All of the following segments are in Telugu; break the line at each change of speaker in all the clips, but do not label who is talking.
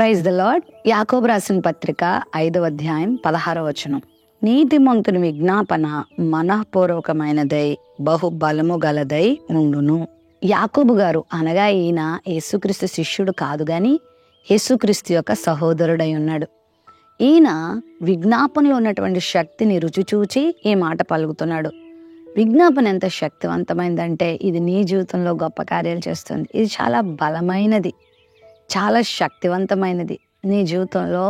Praise the lord. యాకోబు రాసిన పత్రిక 5వ అధ్యాయం 16వ వచనం. నీతిమంతుని విజ్ఞాపన మనఃపూర్వకమైనదై బహు బలము గలదై నుండును. యాకోబు గారు అనగా ఈయన యేసుక్రీస్తు శిష్యుడు కాదు గాని యేసుక్రీస్తు యొక్క సహోదరుడై ఉన్నాడు. ఈయన విజ్ఞాపనలో ఉన్నటువంటి శక్తిని రుచి చూచి ఈ మాట పలుకుతున్నాడు. విజ్ఞాపన ఎంత శక్తివంతమైందంటే ఇది నీ జీవితంలో గొప్ప కార్యాలు చేస్తుంది. ఇది చాలా బలమైనది, చాలా శక్తివంతమైనది. నీ జీవితంలో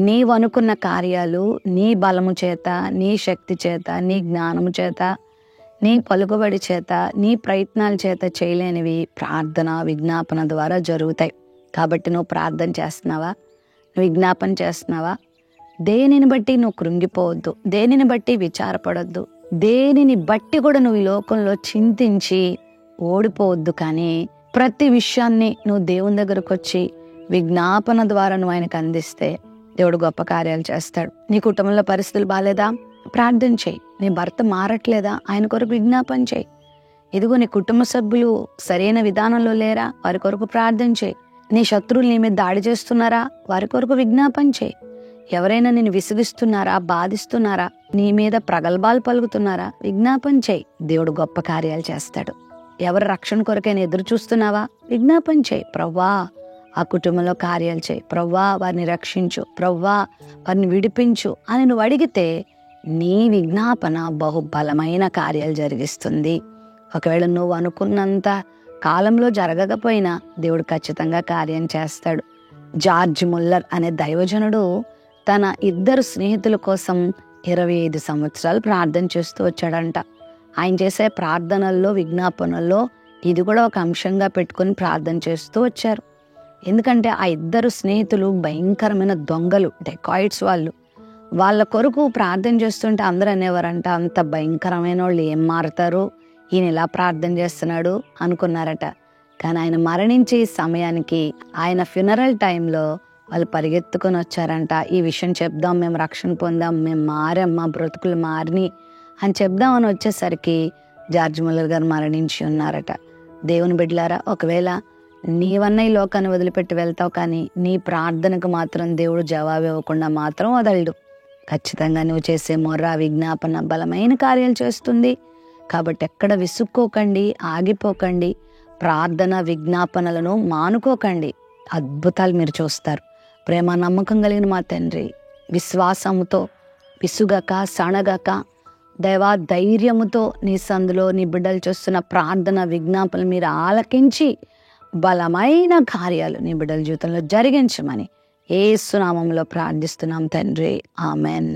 నీవు అనుకున్న కార్యాలు నీ బలము చేత, నీ శక్తి చేత, నీ జ్ఞానము చేత, నీ పలుకుబడి చేత, నీ ప్రయత్నాల చేత చేయలేనివి ప్రార్థన విజ్ఞాపన ద్వారా జరుగుతాయి. కాబట్టి నువ్వు ప్రార్థన చేస్తున్నావా? నువ్వు విజ్ఞాపన చేస్తున్నావా? దేనిని బట్టి నువ్వు కృంగిపోవద్దు, దేనిని బట్టి విచారపడొద్దు, దేనిని బట్టి కూడా నువ్వు ఈ లోకంలో చింతించి ఓడిపోవద్దు. కానీ ప్రతి విషయాన్ని నువ్వు దేవుని దగ్గరకు వచ్చి విజ్ఞాపన ద్వారా నువ్వు ఆయనకు అందిస్తే దేవుడు గొప్ప కార్యాలు చేస్తాడు. నీ కుటుంబంలో పరిస్థితులు బాగాలేదా? ప్రార్థన చేయి. నీ భర్త మారట్లేదా? ఆయన కొరకు విజ్ఞాపన చేయి. ఇదిగో నీ కుటుంబ సభ్యులు సరైన విధానంలో లేరా? వారి కొరకు ప్రార్థన చేయి. నీ శత్రువులు నీ మీద దాడి చేస్తున్నారా? వారి కొరకు విజ్ఞాపన చేయి. ఎవరైనా నిన్ను విసిగిస్తున్నారా, బాధిస్తున్నారా, నీ మీద ప్రగల్భాలు పలుకుతున్నారా? విజ్ఞాపన చేయి. దేవుడు గొప్ప కార్యాలు చేస్తాడు. ఎవరి రక్షణ కొరకైనా ఎదురు చూస్తున్నావా? విజ్ఞాపన చేయి. ప్రవ్వా ఆ కుటుంబంలో కార్యాలు చేయి, ప్రవ్వా వారిని రక్షించు, ప్రవ్వా వారిని విడిపించు అని నువ్వు అడిగితే నీ విజ్ఞాపన బహుబలమైన కార్యాలు జరిగిస్తుంది. ఒకవేళ నువ్వు అనుకున్నంత కాలంలో జరగకపోయినా దేవుడు ఖచ్చితంగా కార్యం చేస్తాడు. జార్జ్ ముల్లర్ అనే దైవజనుడు తన 2 స్నేహితుల కోసం 25 సంవత్సరాలు ప్రార్థన చేస్తూ వచ్చాడంట. ఆయన చేసే ప్రార్థనల్లో విజ్ఞాపనల్లో ఇది కూడా ఒక అంశంగా పెట్టుకొని ప్రార్థన చేస్తూ వచ్చారు. ఎందుకంటే ఆ 2 స్నేహితులు భయంకరమైన దొంగలు, డెకాయిట్స్. వాళ్ళ కొరకు ప్రార్థన చేస్తుంటే అందరూ అనేవారంట, అంత భయంకరమైన వాళ్ళు ఏం మారుతారు, ఈయన ఇలా ప్రార్థన చేస్తున్నాడు అనుకున్నారట. కానీ ఆయన మరణించే సమయానికి ఆయన ఫ్యూనరల్ టైంలో వాళ్ళు పరిగెత్తుకొని వచ్చారంట. ఈ విషయం చెప్దాం, మేము రక్షణ పొందాం, మేము మారాం, మా బ్రతుకులు మారిని అని చెప్దామని వచ్చేసరికి జార్జ్ ముల్లర్ గారు మరణించి ఉన్నారట. దేవుని బిడ్డలారా, ఒకవేళ నీవన్న ఈ లోకాన్ని వదిలిపెట్టి వెళ్తావు, కానీ నీ ప్రార్థనకు మాత్రం దేవుడు జవాబు ఇవ్వకుండా మాత్రం వదలడు. ఖచ్చితంగా నువ్వు చేసే మొర్ర విజ్ఞాపన బలమైన కార్యాలు చేస్తుంది. కాబట్టి ఎక్కడ విసుక్కోకండి, ఆగిపోకండి. ప్రార్థన విజ్ఞాపనలను మానుకోకండి. అద్భుతాలు మీరు చూస్తారు. ప్రేమ నమ్మకం కలిగిన మా తండ్రి, విశ్వాసముతో విసుగక సణగక దైవా ధైర్యముతో నీ సందులో నీ బిడ్డలు చేస్తున్న ప్రార్థన విజ్ఞాపనలు మీరు ఆలకించి బలమైన కార్యాలు నీ బిడ్డల జీవితంలో జరిగించమని యేసు నామములో ప్రార్థిస్తున్నాం తండ్రి. ఆమెన్.